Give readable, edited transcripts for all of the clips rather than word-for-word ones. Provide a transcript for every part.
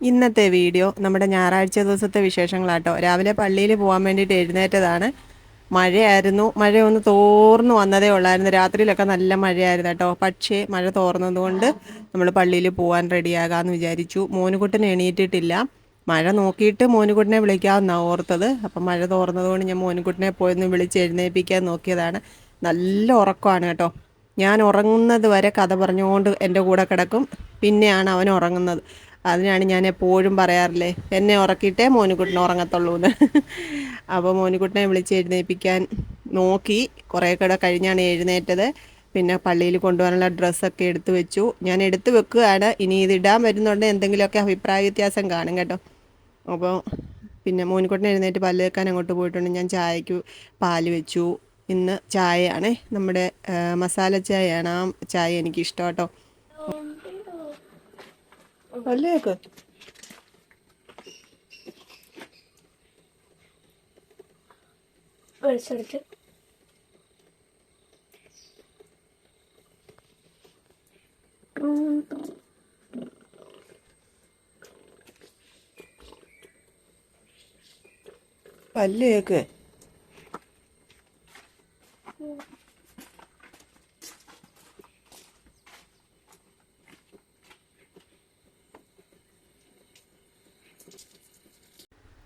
ഇന്നത്തെ വീഡിയോ നമ്മുടെ ഞായറാഴ്ച ദിവസത്തെ വിശേഷങ്ങളാട്ടോ. രാവിലെ പള്ളിയിൽ പോകാൻ വേണ്ടിയിട്ട് എഴുന്നേറ്റതാണ്. മഴയായിരുന്നു. മഴ ഒന്ന് തോർന്നു വന്നതേ ഉള്ളായിരുന്നു. രാത്രിയിലൊക്കെ നല്ല മഴയായിരുന്നു കേട്ടോ. പക്ഷേ മഴ തോർന്നതുകൊണ്ട് നമ്മൾ പള്ളിയിൽ പോകാൻ റെഡിയാകാമെന്ന് വിചാരിച്ചു. മോനുകുട്ടൻ എണീറ്റിട്ടില്ല. മഴ നോക്കിയിട്ട് മോനുകുട്ടനെ വിളിക്കാമെന്നാണ് ഓർത്തത്. അപ്പം മഴ തോർന്നതുകൊണ്ട് ഞാൻ മോനുകുട്ടനെ പോയൊന്ന് വിളിച്ച് എഴുന്നേൽപ്പിക്കാൻ നോക്കിയതാണ്. നല്ല ഉറക്കമാണ് കേട്ടോ. ഞാൻ ഉറങ്ങുന്നത് വരെ കഥ പറഞ്ഞുകൊണ്ട് എൻ്റെ കൂടെ കിടക്കും. പിന്നെയാണ് അവൻ ഉറങ്ങുന്നത്. അതിനാണ് ഞാൻ എപ്പോഴും പറയാറില്ലേ, എന്നെ ഉറക്കിയിട്ടേ മോനുകുട്ടനെ ഉറങ്ങത്തുള്ളൂ എന്ന്. അപ്പോൾ മോനുകുട്ടനെ വിളിച്ച് എഴുന്നേൽപ്പിക്കാൻ നോക്കി. കുറേ കൂടെ കഴിഞ്ഞാണ് എഴുന്നേറ്റത്. പിന്നെ പള്ളിയിൽ കൊണ്ടുപോകാനുള്ള ഡ്രസ്സൊക്കെ എടുത്തു വെച്ചു. ഞാൻ എടുത്തു വെക്കുകയാണ്. ഇനി ഇതിടാൻ വരുന്നുണ്ട് എന്തെങ്കിലുമൊക്കെ അഭിപ്രായ വ്യത്യാസം കാണും കേട്ടോ. അപ്പോൾ പിന്നെ മോനുകുട്ടനെ എഴുന്നേറ്റ് പല്ല് തേക്കാൻ അങ്ങോട്ട് പോയിട്ടുണ്ട്. ഞാൻ ചായക്ക് പാല് വെച്ചു. ഇന്ന് ചായയാണ്, നമ്മുടെ മസാല ചായയാണ്. ആ ചായ എനിക്കിഷ്ടം കേട്ടോ. പല്ലേക്ക് വെളിച്ചെടുത്ത് പല്ലേക്ക്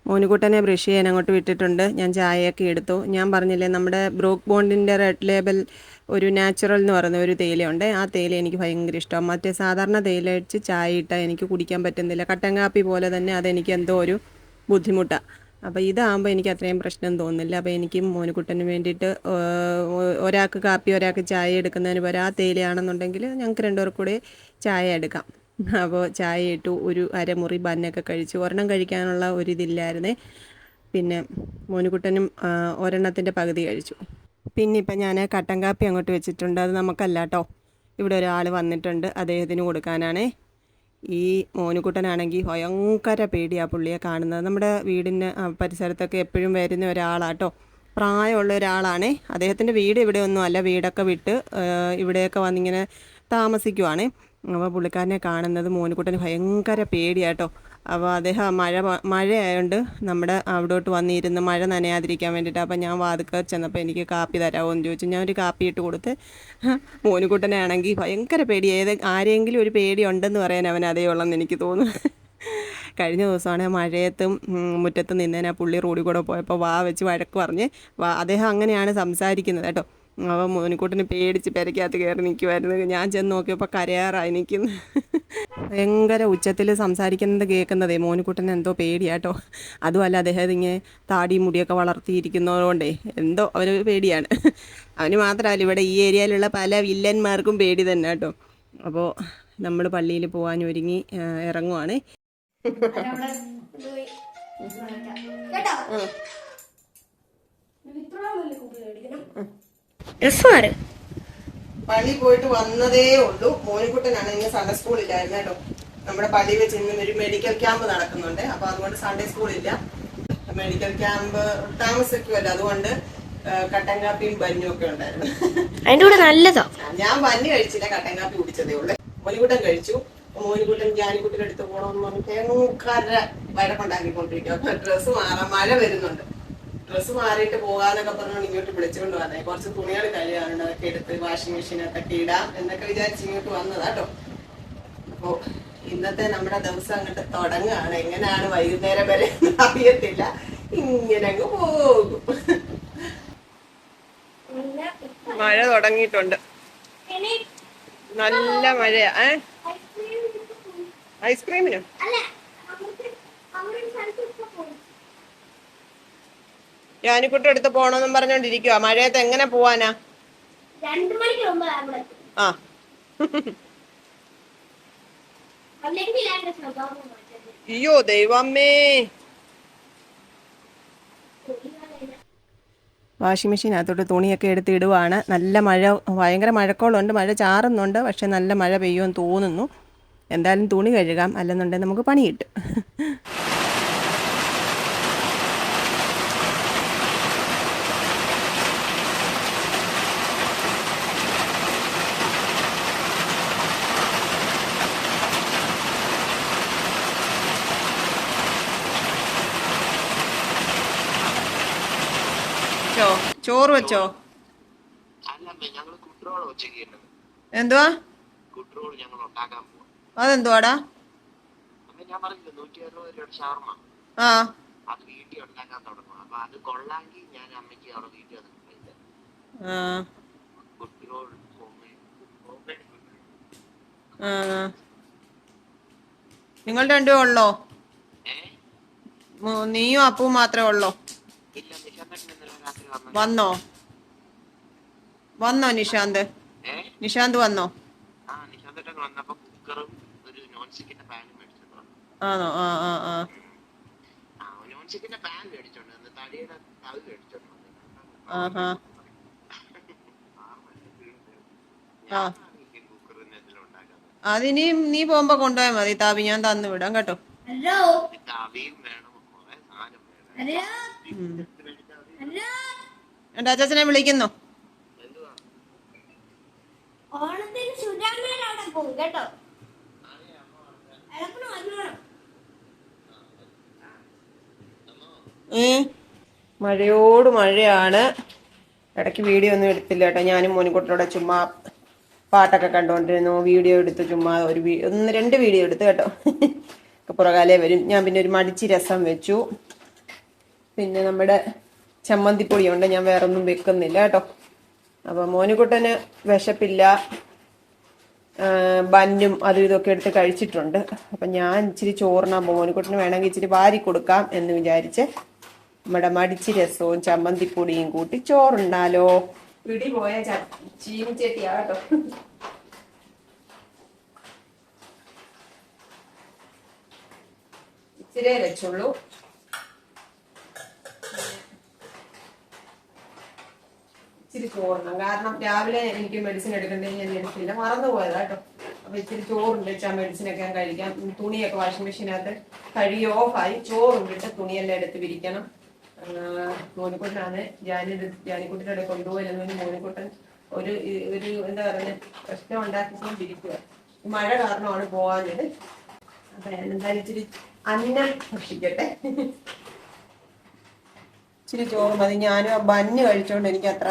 മോനുകുട്ടനെ ബ്രഷ് ചെയ്യാൻ അങ്ങോട്ട് വിട്ടിട്ടുണ്ട്. ഞാൻ ചായയൊക്കെ എടുത്തു. ഞാൻ പറഞ്ഞില്ലേ, നമ്മുടെ ബ്രൂക്ക് ബോണ്ടിൻ്റെ റെഡ് ലേബൽ ഒരു നാച്ചുറൽ എന്ന് പറയുന്ന ഒരു തേയിലയുണ്ട്. ആ തേയില എനിക്ക് ഭയങ്കര ഇഷ്ടമാണ്. മറ്റേ സാധാരണ തേയില വെച്ച് ചായ ഇട്ടാൽ എനിക്ക് കുടിക്കാൻ പറ്റുന്നില്ല. കട്ടൻ കാപ്പി പോലെ തന്നെ അതെനിക്ക് എന്തോ ഒരു ബുദ്ധിമുട്ടാണ്. അപ്പോൾ ഇതാകുമ്പോൾ എനിക്ക് അത്രയും പ്രശ്നം തോന്നുന്നില്ല. അപ്പോൾ എനിക്ക് മോനുകുട്ടന് വേണ്ടിയിട്ട് ഒരാൾക്ക് കാപ്പി ഒരാൾക്ക് ചായ എടുക്കുന്നതിന് പകരം ആ തേയിലയാണെന്നുണ്ടെങ്കിൽ ഞങ്ങൾക്ക് രണ്ടുപേർക്കും കൂടെ ചായ എടുക്കാം. അപ്പോൾ ചായ ഇട്ടു. ഒരു അരമുറി ബന്നൊക്കെ കഴിച്ചു. ഒരെണ്ണം കഴിക്കാനുള്ള ഒരിതില്ലായിരുന്നേ. പിന്നെ മോനുകുട്ടനും ഒരെണ്ണത്തിൻ്റെ പകുതി കഴിച്ചു. പിന്നെ ഇപ്പം ഞാൻ കട്ടൻ കാപ്പി അങ്ങോട്ട് വെച്ചിട്ടുണ്ട്. അത് നമുക്കല്ല കേട്ടോ, ഇവിടെ ഒരാൾ വന്നിട്ടുണ്ട്, അദ്ദേഹത്തിന് കൊടുക്കാനാണേ. ഈ മോനുകുട്ടനാണെങ്കിൽ ഭയങ്കര പേടിയാണ് പുള്ളിയെ കാണുന്നത്. നമ്മുടെ വീടിൻ്റെ പരിസരത്തൊക്കെ എപ്പോഴും വരുന്ന ഒരാളാട്ടോ. പ്രായമുള്ള ഒരാളാണേ. അദ്ദേഹത്തിൻ്റെ വീട് ഇവിടെ ഒന്നും അല്ല, വീടൊക്കെ വിട്ട് ഇവിടെയൊക്കെ വന്നിങ്ങനെ താമസിക്കുവാണേ. അപ്പോൾ പുള്ളിക്കാരനെ കാണുന്നത് മോനുകുട്ടന് ഭയങ്കര പേടിയാട്ടോ. അപ്പോൾ അദ്ദേഹം മഴയായതുകൊണ്ട് നമ്മുടെ അവിടോട്ട് വന്നിരുന്ന് മഴ നനയാതിരിക്കാൻ വേണ്ടിയിട്ട്. അപ്പോൾ ഞാൻ വാതിൽക്കൽ ചെന്നപ്പോൾ എനിക്ക് കാപ്പി തരാമോ എന്ന് ചോദിച്ചു. ഞാൻ ഒരു കാപ്പി ഇട്ട് കൊടുത്ത്. മോനുകുട്ടനെ ആണെങ്കിൽ ഭയങ്കര പേടി. ആരെങ്കിലും ഒരു പേടി ഉണ്ടെന്ന് പറയാൻ അവൻ അതേ ഉള്ളെന്ന് എനിക്ക് തോന്നുന്നു. കഴിഞ്ഞ ദിവസമാണ് മഴയത്തും മുറ്റത്ത് നിന്നേനെ പുള്ളി റോഡിൽ കൂടെ പോയപ്പോൾ വാ വെച്ച് വഴക്ക് പറഞ്ഞ്. അദ്ദേഹം അങ്ങനെയാണ് സംസാരിക്കുന്നത് കേട്ടോ. അപ്പോൾ മോനുകുട്ടന് പേടിച്ച് പെരയ്ക്കകത്ത് കയറി നിൽക്കുമായിരുന്നു. ഞാൻ ചെന്ന് നോക്കിയപ്പോൾ കരയാറായി നിൽക്കുന്നു. ഭയങ്കര ഉച്ചത്തിൽ സംസാരിക്കുന്നത് കേൾക്കുന്നതേ മോനുകുട്ടന് എന്തോ പേടിയാട്ടോ. അതുമല്ല, അദ്ദേഹം ഇങ്ങനെ താടി മുടിയൊക്കെ വളർത്തിയിരിക്കുന്നതുകൊണ്ടേ എന്തോ അവന് പേടിയാണ്. അവന് മാത്രമല്ല, ഇവിടെ ഈ ഏരിയയിലുള്ള പല വില്ലന്മാർക്കും പേടി തന്നെ കേട്ടോ. അപ്പോൾ നമ്മൾ പള്ളിയിൽ പോകാൻ ഒരുങ്ങി ഇറങ്ങുവാണ്. പള്ളി പോയിട്ട് വന്നതേ ഉള്ളൂ. മോനിക്കുട്ടനാണ് ഇന്ന് സൺഡേ സ്കൂളില്ലായിരുന്നു കേട്ടോ. നമ്മുടെ പള്ളിയിൽ വെച്ച് ഇന്ന് ഒരു മെഡിക്കൽ ക്യാമ്പ് നടക്കുന്നുണ്ട്. അപ്പൊ അതുകൊണ്ട് സൺഡേ സ്കൂളില്ല. മെഡിക്കൽ ക്യാമ്പ് താമസിക്കുമല്ലോ, അതുകൊണ്ട് കട്ടൻ കാപ്പിയും ബന്നും ഒക്കെ ഉണ്ടായിരുന്നു. അതിന്റെ കൂടെ നല്ലതാ. ഞാൻ ബന്ന് കഴിച്ചില്ല, കട്ടൻ കാപ്പി കുടിച്ചതേ ഉള്ളു. മോനിക്കുട്ടൻ കഴിച്ചു. മോനിക്കുട്ടൻ ജാനിക്കുട്ടൻ എടുത്ത് പോകണമെന്ന് പറഞ്ഞ് ഭയങ്കര വഴക്കുണ്ടാക്കിക്കൊണ്ടിരിക്കും. അപ്പൊ ഡ്രസ്സ് മാറാം, മഴ വരുന്നുണ്ട്, ഡ്രസ്സ് മാറിയിട്ട് പോകാന്നൊക്കെ പറഞ്ഞോണ്ട് ഇങ്ങോട്ട് വിളിച്ചുകൊണ്ട് വന്നേ. കുറച്ച് തുണികൾ കഴുകാനുണ്ട്, അതൊക്കെ എടുത്ത് വാഷിംഗ് മെഷീനകത്തൊക്കെ ഇടാം എന്നൊക്കെ വിചാരിച്ച് ഇങ്ങോട്ട് വന്നതാട്ടോ. അപ്പോ ഇന്നത്തെ നമ്മുടെ ദിവസം അങ്ങോട്ട് തുടങ്ങുകയാണ്. എങ്ങനെയാണ് വൈകുന്നേരം വരെ അറിയത്തില്ല, ഇങ്ങനെ അങ്ങ് പോകും. മഴ തുടങ്ങിയിട്ടുണ്ട്, നല്ല മഴയാ. ഐസ്ക്രീമിനോ? ഞാനിക്കുട്ടി എടുത്ത് പോണോന്നും പറഞ്ഞോണ്ടിരിക്കുവാ. മഴയത്ത് എങ്ങനെ പോവാനാ? ആ അയ്യോ ദൈവമ്മേ. വാഷിംഗ് മെഷീനകത്തോട്ട് തുണിയൊക്കെ എടുത്ത് ഇടുവാണ്. നല്ല മഴ, ഭയങ്കര മഴക്കോളുണ്ട്, മഴ ചാറുന്നുണ്ട്. പക്ഷെ നല്ല മഴ പെയ്യുമെന്ന് തോന്നുന്നു. എന്തായാലും തുണി കഴുകാം, അല്ലെന്നുണ്ടെങ്കിൽ നമുക്ക് പണി കിട്ടും. വെച്ചോ? ചോറ് വെച്ചോ? എന്തുവാ? അതെന്തുവാടാ? ആ നിങ്ങൾ രണ്ടും ഉള്ളോ? നീയും അപ്പവും മാത്രമേ ഉള്ളോ? വന്നോ വന്നോ നിശാന്ത്? നിശാന്ത് വന്നോ? ആണോ? ആ ആ ആ ആഹാ ആ അതിനി നീ പോകുമ്പോ കൊണ്ടുപോയാൽ മതി താവി, ഞാൻ തന്നു വിടാം കേട്ടോ. എന്റെ അച്ചാച്ചനെ വിളിക്കുന്നു. മഴയോട് മഴയാണ്. ഇടയ്ക്ക് വീഡിയോ ഒന്നും എടുത്തില്ല കേട്ടോ. ഞാനും മോനിക്കുട്ടിയോടെ ചുമ്മാ പാട്ടൊക്കെ കണ്ടുകൊണ്ടിരുന്നു. വീഡിയോ എടുത്ത് ചുമ്മാ ഒന്ന് രണ്ട് വീഡിയോ എടുത്ത് കേട്ടോ. പുറകാലേ വരും. ഞാൻ പിന്നെ ഒരു മടിച്ചി രസം വെച്ചു. പിന്നെ നമ്മുടെ ചമ്മന്തിപ്പൊടിയുണ്ട്. ഞാൻ വേറെ ഒന്നും വെക്കുന്നില്ല കേട്ടോ. അപ്പൊ മോനിക്കുട്ടന് വിശപ്പില്ല, ബന്നും അതും ഇതൊക്കെ എടുത്ത് കഴിച്ചിട്ടുണ്ട്. അപ്പൊ ഞാൻ ഇച്ചിരി ചോറിനാൻ പോകും. മോനിക്കുട്ടന് വേണമെങ്കിൽ ഇച്ചിരി വാരി കൊടുക്കാം എന്ന് വിചാരിച്ച് നമ്മുടെ മടിച്ചി രസവും ചമ്മന്തിപ്പൊടിയും കൂട്ടി ചോറുണ്ടാലോ. പിടി പോയ ചീനിച്ചട്ടിയാ കേട്ടോ. ഇച്ചിരി വെച്ചുള്ളൂ. ഇച്ചിരി ചോറിനും, കാരണം രാവിലെ എനിക്ക് മെഡിസിൻ എടുക്കണ്ടേ, ഞാൻ എടുത്തില്ല, മറന്നുപോയതാ കേട്ടോ. അപ്പൊ ഇച്ചിരി ചോറുണ്ട് വെച്ചാൽ മെഡിസിനൊക്കെ കഴിക്കാം. തുണിയൊക്കെ വാഷിംഗ് മെഷീനകത്ത് കഴുകി ഓഫായി. ചോറുണ്ടിട്ട് തുണിയെല്ലാം എടുത്ത് വിരിക്കണം. മോനിക്കുട്ടനാണ് ജാനിക്കുട്ടിയുടെ ഇടയിൽ കൊണ്ടുപോയിരുന്നു. മോനിക്കുട്ടൻ ഒരു എന്താ പറയുക, പ്രശ്നം ഉണ്ടാക്കിക്കൊണ്ടിരിക്കുക. മഴ കാരണമാണ് പോകാഞ്ഞത്. അപ്പൊ ഞാൻ എന്തായാലും ഇച്ചിരി അന്നം ഭക്ഷിക്കട്ടെ. ഇച്ചിരി ചോറ് മതി. ഞാനും ആ ബന്ന് കഴിച്ചോണ്ട് എനിക്ക് അത്ര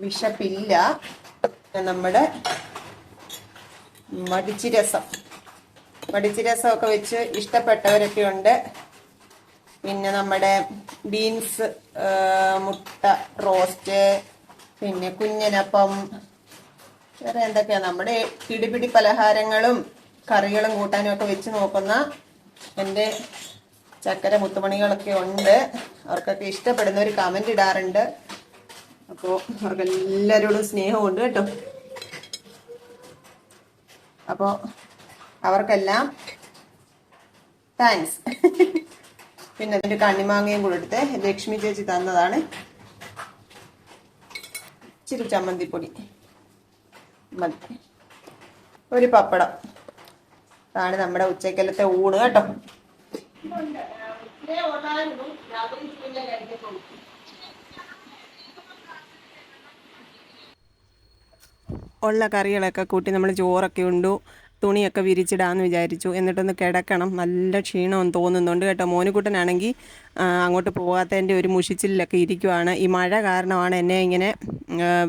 വിശപ്പില്ല. നമ്മുടെ മടിച്ചി രസമൊക്കെ വെച്ച് ഇഷ്ടപ്പെട്ടവരൊക്കെ ഉണ്ട്. പിന്നെ നമ്മുടെ ബീൻസ് മുട്ട റോസ്റ്റ്, പിന്നെ കുഞ്ഞനപ്പം, വേറെ എന്തൊക്കെയാ നമ്മുടെ പിടിപിടി പലഹാരങ്ങളും കറികളും കൂട്ടാനും ഒക്കെ വെച്ച് നോക്കുന്ന എൻ്റെ ചക്കര മുത്തുമണികളൊക്കെ ഉണ്ട്. അവർക്കൊക്കെ ഇഷ്ടപ്പെടുന്ന ഒരു കമന്റ് ഇടാറുണ്ട്. അപ്പോൾ അവർക്കെല്ലാവരോടും സ്നേഹമുണ്ട് കേട്ടോ. അപ്പോൾ അവർക്കെല്ലാം താങ്ക്സ്. പിന്നെ അതിൻ്റെ കണ്ണിമാങ്ങയും കൂടെ എടുത്ത് ലക്ഷ്മി ചേച്ചി തന്നതാണ്. ഇച്ചിരി ചമ്മന്തിപ്പൊടി മതി, ഒരു പപ്പടം. അതാണ് നമ്മുടെ ഉച്ചക്കലത്തെ ഊണ് കേട്ടോ. ഉള്ള കറികളൊക്കെ കൂട്ടി നമ്മൾ ചോറൊക്കെ ഉണ്ടു. തുണിയൊക്കെ വിരിച്ചിടാമെന്ന് വിചാരിച്ചു. എന്നിട്ടൊന്ന് കിടക്കണം. നല്ല ക്ഷീണമെന്ന് തോന്നുന്നുണ്ട് കേട്ടോ. മോനുകുട്ടനാണെങ്കിൽ അങ്ങോട്ട് പോകാത്തതിൻ്റെ ഒരു മുഷിച്ചിലൊക്കെ ഇരിക്കുവാണ്. ഈ മഴ കാരണമാണ് എന്നെ ഇങ്ങനെ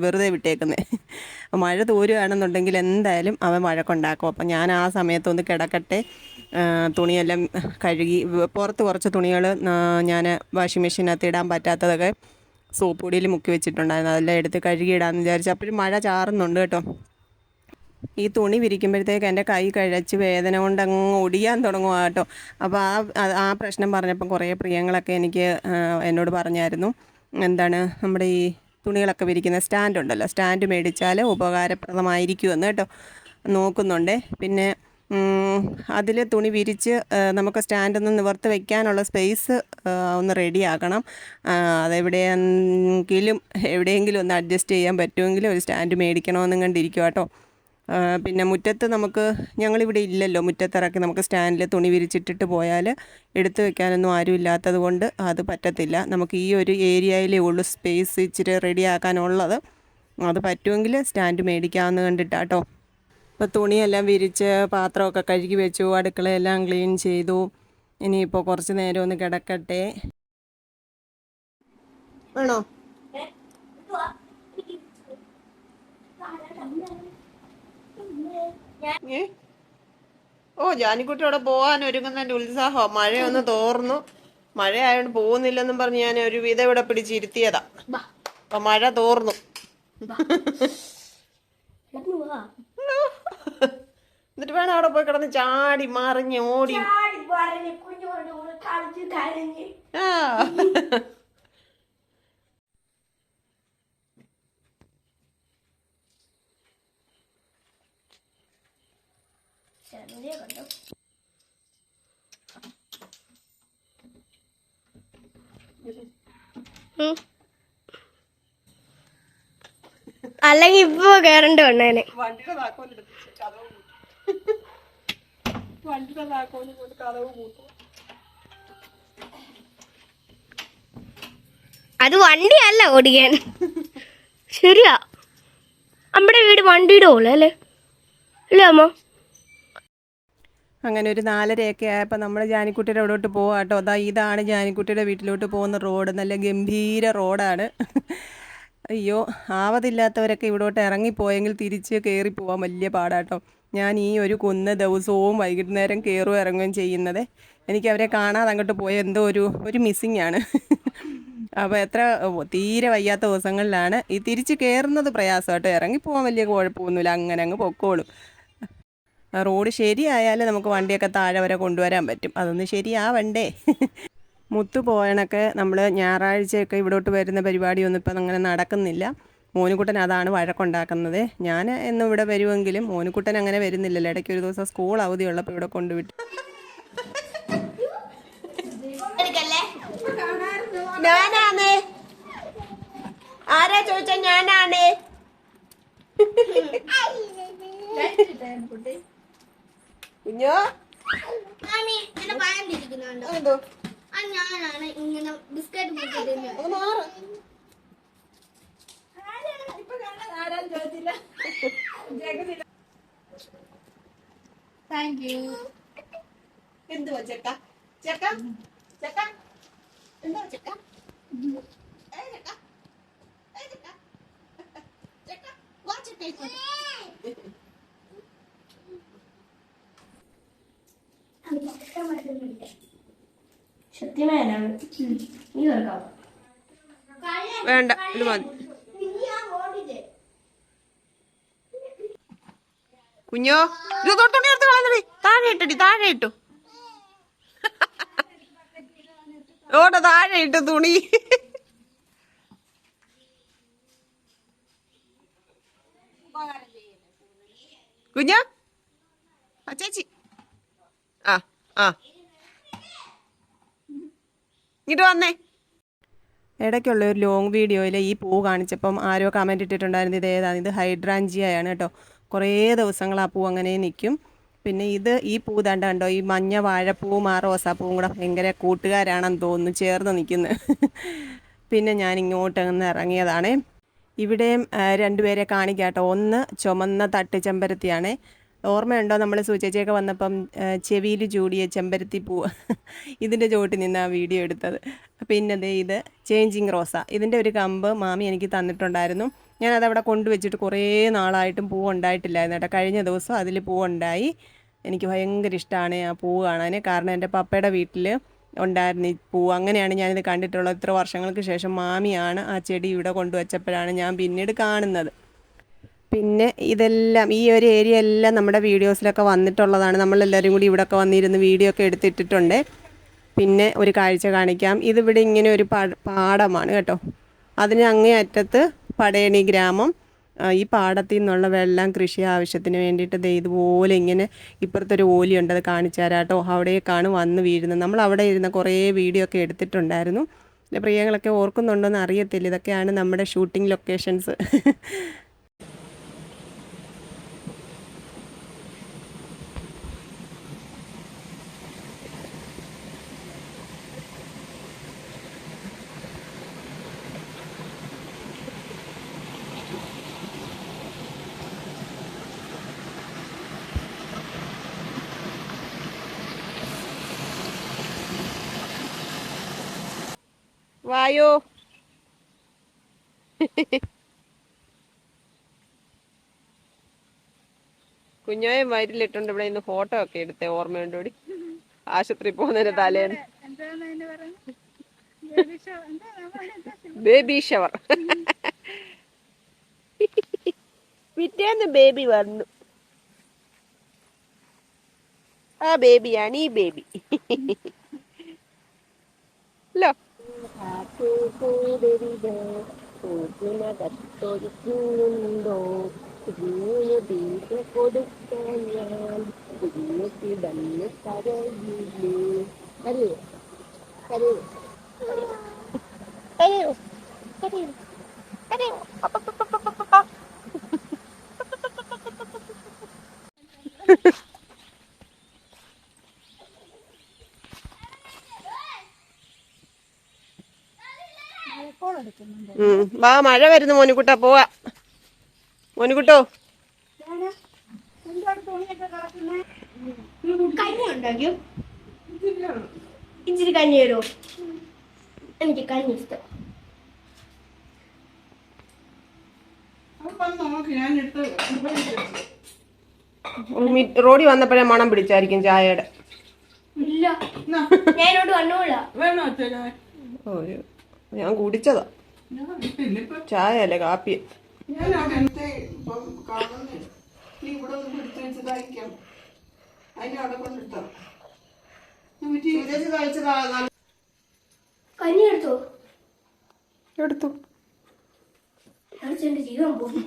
വെറുതെ വിട്ടേക്കുന്നത്. മഴ തോരുകയാണെന്നുണ്ടെങ്കിൽ എന്തായാലും അവൻ വഴക്കുണ്ടാക്കും. അപ്പം ഞാൻ ആ സമയത്തൊന്ന് കിടക്കട്ടെ. തുണിയെല്ലാം കഴുകി, പുറത്ത് കുറച്ച് തുണികൾ ഞാൻ വാഷിംഗ് മെഷീനകത്ത് ഇടാൻ പറ്റാത്തതൊക്കെ സോപ്പ് പൊടിയിൽ മുക്കി വെച്ചിട്ടുണ്ടായിരുന്നു. അതെല്ലാം എടുത്ത് കഴുകിയിടാമെന്ന് വിചാരിച്ചു. അപ്പോഴും മഴ ചാറുന്നുണ്ട് കേട്ടോ. ഈ തുണി വിരിക്കുമ്പോഴത്തേക്ക് എൻ്റെ കൈ കഴിച്ച് വേദന കൊണ്ട് അങ്ങ് ഒടിയാൻ തുടങ്ങുക കേട്ടോ. അപ്പോൾ ആ പ്രശ്നം പറഞ്ഞപ്പോൾ കുറേ പ്രിയങ്ങളൊക്കെ എനിക്ക് എന്നോട് പറഞ്ഞായിരുന്നു, എന്താണ് നമ്മുടെ ഈ തുണികളൊക്കെ വിരിക്കുന്ന സ്റ്റാൻഡ് ഉണ്ടല്ലോ, സ്റ്റാൻഡ് മേടിച്ചാൽ ഉപകാരപ്രദമായിരിക്കുമെന്ന് കേട്ടോ. നോക്കുന്നുണ്ടേ. പിന്നെ അതിൽ തുണി വിരിച്ച് നമുക്ക് സ്റ്റാൻഡൊന്ന് നിവർത്ത് വയ്ക്കാനുള്ള സ്പേസ് ഒന്ന് റെഡിയാക്കണം. എവിടെയെങ്കിലും ഒന്ന് അഡ്ജസ്റ്റ് ചെയ്യാൻ പറ്റുമെങ്കിൽ ഒരു സ്റ്റാൻഡ് മേടിക്കണമെന്നും കണ്ടിരിക്കുക കേട്ടോ. പിന്നെ മുറ്റത്ത് ഞങ്ങളിവിടെ ഇല്ലല്ലോ, മുറ്റത്തിറക്കി നമുക്ക് സ്റ്റാൻഡിൽ തുണി വിരിച്ചിട്ടിട്ട് പോയാൽ എടുത്തു വെക്കാനൊന്നും ആരും ഇല്ലാത്തത് കൊണ്ട് അത് പറ്റത്തില്ല. നമുക്ക് ഈ ഒരു ഏരിയയിലേ ഉള്ളൂ സ്പേസ് ഇച്ചിരി റെഡിയാക്കാനുള്ളത്. അത് പറ്റുമെങ്കിൽ സ്റ്റാൻഡ് മേടിക്കാമെന്ന് കണ്ടിട്ടാട്ടോ. ഇപ്പോൾ തുണിയെല്ലാം വിരിച്ച് പാത്രമൊക്കെ കഴുകി വെച്ചു, അടുക്കളയെല്ലാം ക്ലീൻ ചെയ്തു. ഇനിയിപ്പോൾ കുറച്ച് നേരം ഒന്ന് കിടക്കട്ടെ. വേണോ? ഏ ഓ, ജാനിക്കുട്ടി അവിടെ പോകാൻ ഒരുങ്ങുന്നതിന്റെ ഉത്സാഹം. മഴയൊന്ന് തോർന്നു. മഴ ആയതുകൊണ്ട് പോകുന്നില്ലെന്നും പറഞ്ഞ് ഞാൻ ഒരു വിധം ഇവിടെ പിടിച്ചിരുത്തിയതാ. അപ്പൊ മഴ തോർന്നു. എന്നിട്ട് വേണം അവിടെ പോയി കിടന്ന് ചാടി മറിഞ്ഞ് ഓടി. ആ അല്ലെങ്കിൽ ഇപ്പൊ കേറണ്ട വന്നേനെ. വണ്ടിയുടെ താക്കോല് കൊണ്ട് കഥവ് കൂട്ടും. അത് വണ്ടിയല്ല ഓടിക്കാൻ. ശരിയാ, നമ്മുടെ വീട് വണ്ടിയുടെ പോലെ അല്ലേ അല്ലേ അമ്മ? അങ്ങനെ ഒരു 4:30 ആയപ്പോൾ നമ്മൾ ജാനിക്കുട്ടിയുടെ അവിടോട്ട് പോവാം കേട്ടോ. ഇതാണ് ജാനിക്കുട്ടിയുടെ വീട്ടിലോട്ട് പോകുന്ന റോഡ്. നല്ല ഗംഭീര റോഡാണ്. അയ്യോ, ആവതില്ലാത്തവരൊക്കെ ഇവിടോട്ട് ഇറങ്ങിപ്പോയെങ്കിൽ തിരിച്ച് കയറി പോകാൻ വലിയ പാടാട്ടോ. ഞാൻ ഈ ഒരു കുന്ന് ദിവസവും വൈകുന്നേരം കയറുകയും ഇറങ്ങുകയും ചെയ്യുന്നത്. എനിക്ക് അവരെ കാണാതെ അങ്ങോട്ട് പോയ എന്തോ ഒരു മിസ്സിങ് ആണ്. അപ്പോൾ തീരെ വയ്യാത്ത ദിവസങ്ങളിലാണ് ഈ തിരിച്ച് കയറുന്നത് പ്രയാസം കേട്ടോ. ഇറങ്ങിപ്പോകാൻ വലിയ കുഴപ്പമൊന്നുമില്ല, അങ്ങനെ അങ്ങ് പൊക്കോളും. റോഡ് ശരിയായാലും നമുക്ക് വണ്ടിയൊക്കെ താഴെ വരെ കൊണ്ടുവരാൻ പറ്റും. അതൊന്ന് ശരിയാവണ്ടേ. മുത്തു പോയണൊക്കെ നമ്മൾ ഞായറാഴ്ചയൊക്കെ ഇവിടോട്ട് വരുന്ന പരിപാടിയൊന്നും ഇപ്പം അങ്ങനെ നടക്കുന്നില്ല. മോനുകുട്ടൻ അതാണ് വഴക്കുണ്ടാക്കുന്നത്. ഞാൻ എന്നും ഇവിടെ വരുമെങ്കിലും മോനുകുട്ടൻ അങ്ങനെ വരുന്നില്ലല്ലോ. ഇടയ്ക്ക് ഒരു ദിവസം സ്കൂൾ അവധിയുള്ളപ്പോൾ ഇവിടെ കൊണ്ടുവിട്ടു. ഞാനാണ്. ആരാ ചോദിച്ച ഞാനാണ്. കുഞ്ഞോ എന്തോ ഞാനാണ് ഇങ്ങനെ ബിസ്ക്കറ്റ് താങ്ക് യു. എന്തുവാ ചെക്ക ചെക്ക ചെക്ക എന്താ ചെക്ക വേണ്ട, ഇത് മതി. കുഞ്ഞോ, ഇത് തുണി എടുത്ത് കളഞ്ഞടി. താഴെ ഇട്ടടി, താഴെ ഇട്ടു. ഓടെ താഴെ ഇട്ടു തുണി. കുഞ്ഞോ, ആ ചേച്ചി, ആ ആ ഇങ്ങോട്ട് വന്നേ. ഇടയ്ക്കുള്ള ഒരു ലോങ് വീഡിയോയിൽ ഈ പൂ കാണിച്ചപ്പം ആരോ കമൻറ്റ് ഇട്ടിട്ടുണ്ടായിരുന്നു, ഇത് ഏതാണ്, ഇത് ഹൈഡ്രാഞ്ചിയയാണ് കേട്ടോ. കുറേ ദിവസങ്ങൾ ആ പൂ അങ്ങനെ നിൽക്കും. പിന്നെ ഈ പൂ കണ്ടോ, ഈ മഞ്ഞ വാഴപ്പൂവും ആ റോസാപ്പൂവും കൂടെ ഭയങ്കര കൂട്ടുകാരാണെന്ന് തോന്നുന്നു, ചേർന്ന് നിൽക്കുന്നത്. പിന്നെ ഞാൻ ഇങ്ങോട്ട് അങ്ങ് ഇറങ്ങിയതാണ്. ഇവിടെയും രണ്ടുപേരെ കാണിക്കാം കേട്ടോ. ഒന്ന് ചുമന്ന തട്ടുചെമ്പരത്തിയാണ്. ഓർമ്മയുണ്ടോ, നമ്മൾ സൂചിച്ചയൊക്കെ വന്നപ്പം ചെവിയിൽ ചൂടിയ ചെമ്പരത്തി പൂവ്, ഇതിൻ്റെ ചുവട്ടിൽ നിന്ന് ആ വീഡിയോ എടുത്തത്. പിന്നെ ഇത് ചേഞ്ചിങ് റോസ. ഇതിൻ്റെ ഒരു കമ്പ് മാമി എനിക്ക് തന്നിട്ടുണ്ടായിരുന്നു. ഞാനതവിടെ കൊണ്ടുവച്ചിട്ട് കുറേ നാളായിട്ടും പൂവ് ഉണ്ടായിട്ടില്ലായിരുന്നു കേട്ടോ. കഴിഞ്ഞ ദിവസം അതിൽ പൂവുണ്ടായി. എനിക്ക് ഭയങ്കര ഇഷ്ടമാണ് ആ പൂവ് കാണാൻ. കാരണം എൻ്റെ പപ്പയുടെ വീട്ടിൽ ഉണ്ടായിരുന്നു ഈ പൂവ്. അങ്ങനെയാണ് ഞാനിത് കണ്ടിട്ടുള്ളത്. ഇത്ര വർഷങ്ങൾക്ക് ശേഷം മാമിയാണ് ആ ചെടി ഇവിടെ കൊണ്ടുവച്ചപ്പോഴാണ് ഞാൻ പിന്നീട് കാണുന്നത്. പിന്നെ ഇതെല്ലാം ഈ ഒരു ഏരിയ എല്ലാം നമ്മുടെ വീഡിയോസിലൊക്കെ വന്നിട്ടുള്ളതാണ്. നമ്മളെല്ലാവരും കൂടി ഇവിടെയൊക്കെ വന്നിരുന്ന് വീഡിയോ ഒക്കെ എടുത്തിട്ടിട്ടുണ്ട്. പിന്നെ ഒരു കാഴ്ച കാണിക്കാം. ഇതിവിടെ ഇങ്ങനെ ഒരു പാടമാണ് കേട്ടോ. അതിന് അങ്ങേ അറ്റത്ത് പടയണി ഗ്രാമം. ഈ പാടത്തിൽ നിന്നുള്ള വെള്ളം കൃഷി ആവശ്യത്തിന് വേണ്ടിയിട്ട് ഇതുപോലെ ഇങ്ങനെ ഇപ്പുറത്തൊരു ഓലിയുണ്ട്, അത് കാണിച്ചു തരാം കേട്ടോ. അവിടേക്കാണ് വന്ന് വീഴുന്നത്. നമ്മൾ അവിടെ ഇരുന്ന് കുറേ വീഡിയോ ഒക്കെ എടുത്തിട്ടുണ്ടായിരുന്നു. പ്രിയങ്ങളൊക്കെ ഓർക്കുന്നുണ്ടോയെന്ന് അറിയത്തില്ല. ഇതൊക്കെയാണ് നമ്മുടെ ഷൂട്ടിംഗ് ലൊക്കേഷൻസ്. വായോ കുഞ്ഞോയെ വയറ്റിലിട്ടുണ്ട്. ഇവിടെ ഇന്ന് ഫോട്ടോ ഒക്കെ എടുത്തേ, ഓർമ്മയുണ്ടോടി? ആശുപത്രി പോകുന്നതിന്റെ തലേന്ന് ബേബി ഷവർ. പിറ്റേന്ന് ബേബി വന്നു. ആ ബേബിയാണ് ഈ ബേബി. ലോ ൂണ്ടോ കൊടുക്കാൻ ഞാൻ കിടന്ന് കരയില്ലേ. കരയോ കരയോ കരയോ കരയോ കരയോ. വാ, മഴ വരുന്നു മോനുകുട്ടാ, പോവാ. മോനുകുട്ടോ, കഞ്ഞി ഉണ്ടാക്കിയോ? ഇച്ചിരി കഞ്ഞി തരുമോ? എനിക്ക് കഞ്ഞി ഇഷ്ടം. റോഡി വന്നപ്പോഴേ മണം പിടിച്ചായിരിക്കും ചായയുടെ. ഇല്ല, ഞാനോട് വന്നോളാ. ഞാൻ കുടിച്ചതാ ചായ അല്ലേ, കാപ്പി. കഞ്ഞി എടുത്തോ? എടുത്തു. എന്റെ ജീവൻ പോകും.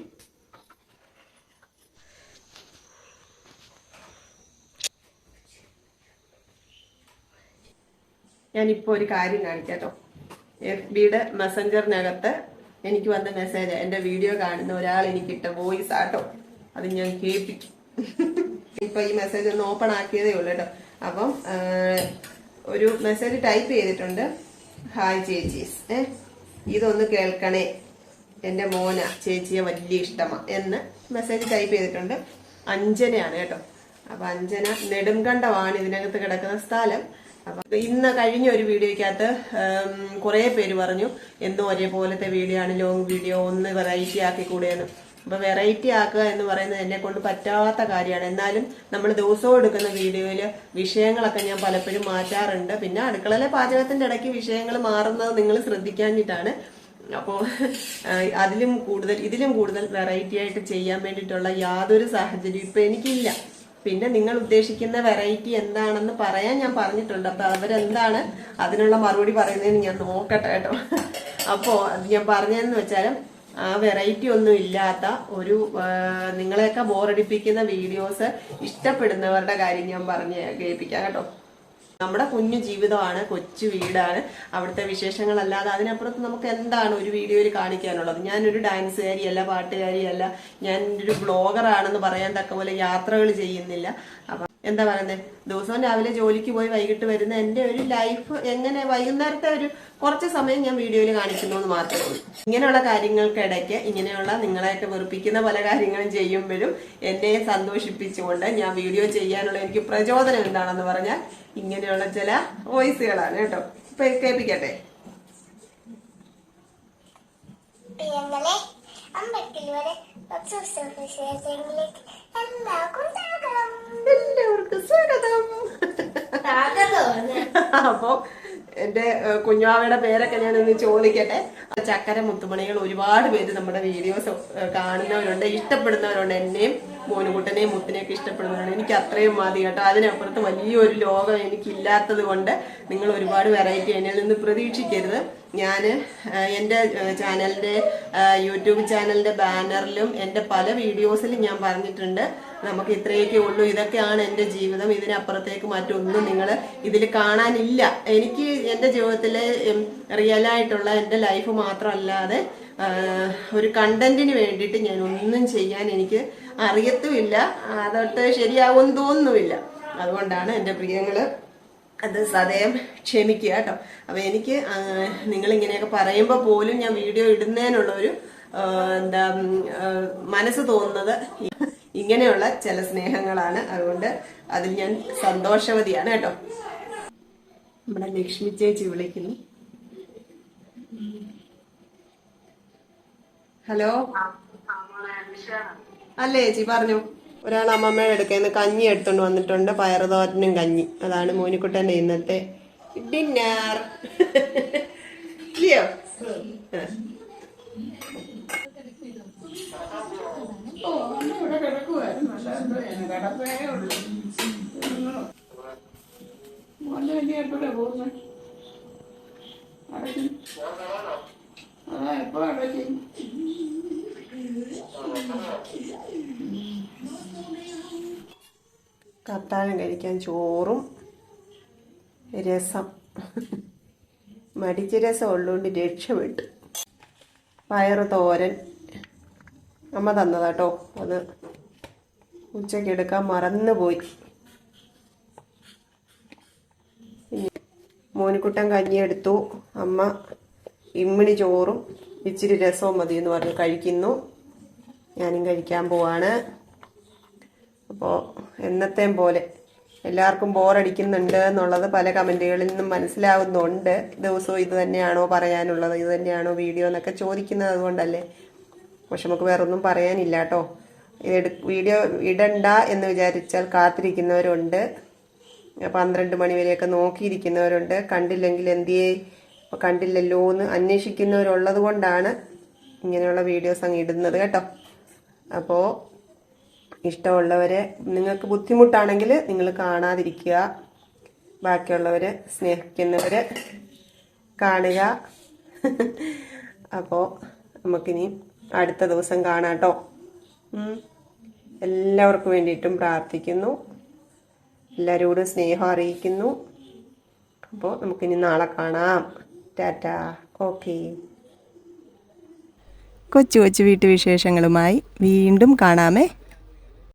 ഞാനിപ്പോ ഒരു കാര്യം കാണിക്കാട്ടോ. FBയുടെ മെസ്സഞ്ചറിനകത്ത് എനിക്ക് വന്ന മെസ്സേജ്, എന്റെ വീഡിയോ കാണുന്ന ഒരാൾ എനിക്കിട്ട വോയിസ് ആട്ടോ. അത് ഞാൻ കേൾപ്പിക്കും. ഇപ്പൊ ഈ മെസ്സേജ് ഒന്ന് ഓപ്പൺ ആക്കിയതേ ഉള്ളൂ കേട്ടോ. അപ്പം ഒരു മെസ്സേജ് ടൈപ്പ് ചെയ്തിട്ടുണ്ട്. ഹായ് ചേച്ചീസ്, ഇതൊന്ന് കേൾക്കണേ, എന്റെ മോന ചേച്ചിയെ വലിയ ഇഷ്ടമാ എന്ന് മെസ്സേജ് ടൈപ്പ് ചെയ്തിട്ടുണ്ട്. അഞ്ജനയാണ് കേട്ടോ. അപ്പൊ അഞ്ജന നെടുങ്കണ്ടമാണ് ഇതിനകത്ത് കിടക്കുന്ന സ്ഥലം. അപ്പൊ ഇന്ന് കഴിഞ്ഞ ഒരു വീഡിയോയ്ക്കകത്ത് കുറെ പേര് പറഞ്ഞു എന്തോ ഒരേപോലത്തെ വീഡിയോ ആണ്, ലോങ് വീഡിയോ, ഒന്ന് വെറൈറ്റി ആക്കി കൂടെയെന്ന്. അപ്പൊ വെറൈറ്റി ആക്കുക എന്ന് പറയുന്നത് എന്നെ കൊണ്ട് പറ്റാത്ത കാര്യമാണ്. എന്നാലും നമ്മൾ ദിവസവും എടുക്കുന്ന വീഡിയോയില് വിഷയങ്ങളൊക്കെ ഞാൻ പലപ്പോഴും മാറ്റാറുണ്ട്. പിന്നെ അടുക്കളയിലെ പാചകത്തിന്റെ ഇടയ്ക്ക് വിഷയങ്ങൾ മാറുന്നത് നിങ്ങൾ ശ്രദ്ധിക്കാഞ്ഞിട്ടാണ്. അപ്പോൾ ഇതിലും കൂടുതൽ വെറൈറ്റി ആയിട്ട് ചെയ്യാൻ വേണ്ടിയിട്ടുള്ള യാതൊരു സാഹചര്യം ഇപ്പൊ എനിക്കില്ല. പിന്നെ നിങ്ങൾ ഉദ്ദേശിക്കുന്ന വെറൈറ്റി എന്താണെന്ന് പറയാൻ ഞാൻ പറഞ്ഞിട്ടുണ്ട്. അപ്പൊ അവരെന്താണ് അതിനുള്ള മറുപടി പറയുന്നതെന്ന് ഞാൻ നോക്കട്ടെ കേട്ടോ. അപ്പോ ഞാൻ പറഞ്ഞതെന്ന് വെച്ചാൽ ആ വെറൈറ്റി ഒന്നും ഇല്ലാത്ത ഒരു നിങ്ങളെയൊക്കെ ബോറടിപ്പിക്കുന്ന വീഡിയോസ് ഇഷ്ടപ്പെടുന്നവരുടെ കാര്യം ഞാൻ പറഞ്ഞ് കേൾപ്പിക്കാം കേട്ടോ. നമ്മുടെ കുഞ്ഞു ജീവിതമാണ്, കൊച്ചു വീടാണ്, അവിടുത്തെ വിശേഷങ്ങളല്ലാതെ അതിനപ്പുറത്ത് നമുക്ക് എന്താണ് ഒരു വീഡിയോയിൽ കാണിക്കാനുള്ളത്? ഞാനൊരു ഡാൻസുകാരിയല്ല, പാട്ടുകാരിയല്ല, ഞാൻ ഒരു ബ്ലോഗറാണെന്ന് പറയാൻ തക്ക പോലെ യാത്രകൾ ചെയ്യുന്നില്ല. അപ്പൊ എന്താ പറയുന്നത്, ദിവസവും രാവിലെ ജോലിക്ക് പോയി വൈകിട്ട് വരുന്ന എന്റെ ഒരു ലൈഫ് എങ്ങനെ വൈകുന്നേരത്തെ ഒരു കുറച്ച് സമയം ഞാൻ വീഡിയോയിൽ കാണിക്കുന്നു എന്ന് മാത്രമേ ഉള്ളൂ. ഇങ്ങനെയുള്ള കാര്യങ്ങൾക്കിടയ്ക്ക് ഇങ്ങനെയുള്ള നിങ്ങളെയൊക്കെ വെറുപ്പിക്കുന്ന പല കാര്യങ്ങളും ചെയ്യുമ്പോഴും എന്നെ സന്തോഷിപ്പിച്ചുകൊണ്ട് ഞാൻ വീഡിയോ ചെയ്യാനുള്ള എനിക്ക് പ്രചോദനം എന്താണെന്ന് പറഞ്ഞാൽ ഇങ്ങനെയുള്ള ചില വോയിസുകളാണ് കേട്ടോ. ഇപ്പൊ കേൾപ്പിക്കട്ടെ. എല്ലാവർക്കും സ്വാഗതം. അപ്പൊ എന്റെ കുഞ്ഞാവയുടെ പേരൊക്കെ ഞാനൊന്ന് ചോദിക്കട്ടെ. ചക്കര മുത്തുമണികൾ ഒരുപാട് പേര് നമ്മുടെ വീഡിയോസ് കാണുന്നവരുണ്ട്, ഇഷ്ടപ്പെടുന്നവരുണ്ട്. എന്നെയും മോനുകുട്ടനെയും മുത്തിനെയൊക്കെ ഇഷ്ടപ്പെടുന്നവരുണ്ട്. എനിക്ക് അത്രയും മതി കേട്ടോ. അതിനപ്പുറത്ത് വലിയൊരു ലോകം എനിക്കില്ലാത്തത് കൊണ്ട് നിങ്ങൾ ഒരുപാട് വെറൈറ്റി എന്നിൽ നിന്ന് പ്രതീക്ഷിക്കരുത്. ഞാൻ എൻ്റെ ചാനലിൻ്റെ യൂട്യൂബ് ചാനലിൻ്റെ ബാനറിലും എൻ്റെ പല വീഡിയോസിലും ഞാൻ പറഞ്ഞിട്ടുണ്ട്, നമുക്ക് ഇത്രയൊക്കെ ഉള്ളൂ, ഇതൊക്കെയാണ് എൻ്റെ ജീവിതം, ഇതിനപ്പുറത്തേക്ക് മറ്റൊന്നും നിങ്ങൾ ഇതിൽ കാണാനില്ല. എനിക്ക് എൻ്റെ ജീവിതത്തിലെ റിയലായിട്ടുള്ള എൻ്റെ ലൈഫ് മാത്രമല്ലാതെ ഒരു കണ്ടന്റിന് വേണ്ടിയിട്ട് ഞാൻ ഒന്നും ചെയ്യാൻ എനിക്ക് അറിയത്തുമില്ല, അതൊട്ട് ശരിയാവുമെന്ന് തോന്നുന്നുമില്ല. അതുകൊണ്ടാണ് എൻ്റെ പ്രിയങ്ങള് അത് സദയം ക്ഷമിക്കുക കേട്ടോ. അപ്പൊ എനിക്ക് നിങ്ങൾ ഇങ്ങനെയൊക്കെ പറയുമ്പോൾ പോലും ഞാൻ വീഡിയോ ഇടുന്നതിനുള്ളൊരു എന്താ മനസ്സ് തോന്നുന്നത് ഇങ്ങനെയുള്ള ചില സ്നേഹങ്ങളാണ്. അതുകൊണ്ട് അതിൽ ഞാൻ സന്തോഷവതിയാണ് കേട്ടോ. നമ്മുടെ ലക്ഷ്മി ചേച്ചി വിളിക്കുന്നു. ഹലോ, അല്ലേ ചേച്ചി പറഞ്ഞു. ഒരാൾ അമ്മമ്മയുടെ അടുക്കൽ കഞ്ഞി എടുത്തോണ്ട് വന്നിട്ടുണ്ട്, പയറുതോരനും കഞ്ഞി. അതാണ് മോനിക്കുട്ടൻ്റെ ഇന്നത്തെ ഡിന്നർ. ഇല്ലയോ? കത്താഴം കഴിക്കാൻ ചോറും രസം, മടിച്ച രസം ഉള്ളതുകൊണ്ട് രക്ഷപ്പെട്ടു. പയറ് തോരൻ അമ്മ തന്നതാട്ടോ, അത് ഉച്ചയ്ക്ക് എടുക്കാൻ മറന്നുപോയി. മോനിക്കുട്ടൻ കഞ്ഞി എടുത്തു, അമ്മ ഇമ്മിണി ചോറും ഇച്ചിരി രസവും മതി എന്ന് പറഞ്ഞ് കഴിക്കുന്നു. ഞാനും കഴിക്കാൻ പോവാണ്. അപ്പോൾ എന്നത്തെയും പോലെ എല്ലാവർക്കും ബോറടിക്കുന്നുണ്ട് എന്നുള്ളത് പല കമൻറ്റുകളിൽ നിന്നും മനസ്സിലാവുന്നുണ്ട്. ദിവസവും ഇത് തന്നെയാണോ പറയാനുള്ളത്, ഇത് തന്നെയാണോ വീഡിയോ എന്നൊക്കെ ചോദിക്കുന്നത് അതുകൊണ്ടല്ലേ. പക്ഷെ നമുക്ക് വേറൊന്നും പറയാനില്ല കേട്ടോ. വീഡിയോ ഇടണ്ട എന്ന് വിചാരിച്ചാൽ കാത്തിരിക്കുന്നവരുണ്ട്, 12 മണി വരെയൊക്കെ നോക്കിയിരിക്കുന്നവരുണ്ട്, കണ്ടില്ലെങ്കിൽ എന്തിയേ കണ്ടില്ലല്ലോ എന്ന് അന്വേഷിക്കുന്നവരുള്ളത് കൊണ്ടാണ് ഇങ്ങനെയുള്ള വീഡിയോസ് അങ്ങ് ഇടുന്നത് കേട്ടോ. അപ്പോൾ ഇഷ്ടമുള്ളവരെ, നിങ്ങൾക്ക് ബുദ്ധിമുട്ടാണെങ്കിൽ നിങ്ങൾ കാണാതിരിക്കുക, ബാക്കിയുള്ളവരെ സ്നേഹിക്കുന്നവരെ കാണുക. അപ്പോൾ നമുക്കിനി അടുത്ത ദിവസം കാണാം കേട്ടോ. എല്ലാവർക്കും വേണ്ടിയിട്ടും പ്രാർത്ഥിക്കുന്നു, എല്ലാവരോടും സ്നേഹം അറിയിക്കുന്നു. അപ്പോൾ നമുക്കിനി നാളെ കാണാം. ടാറ്റാ, ഓക്കെ. കൊച്ചു കൊച്ചു വീട്ടുവിശേഷങ്ങളുമായി വീണ്ടും കാണാമേ.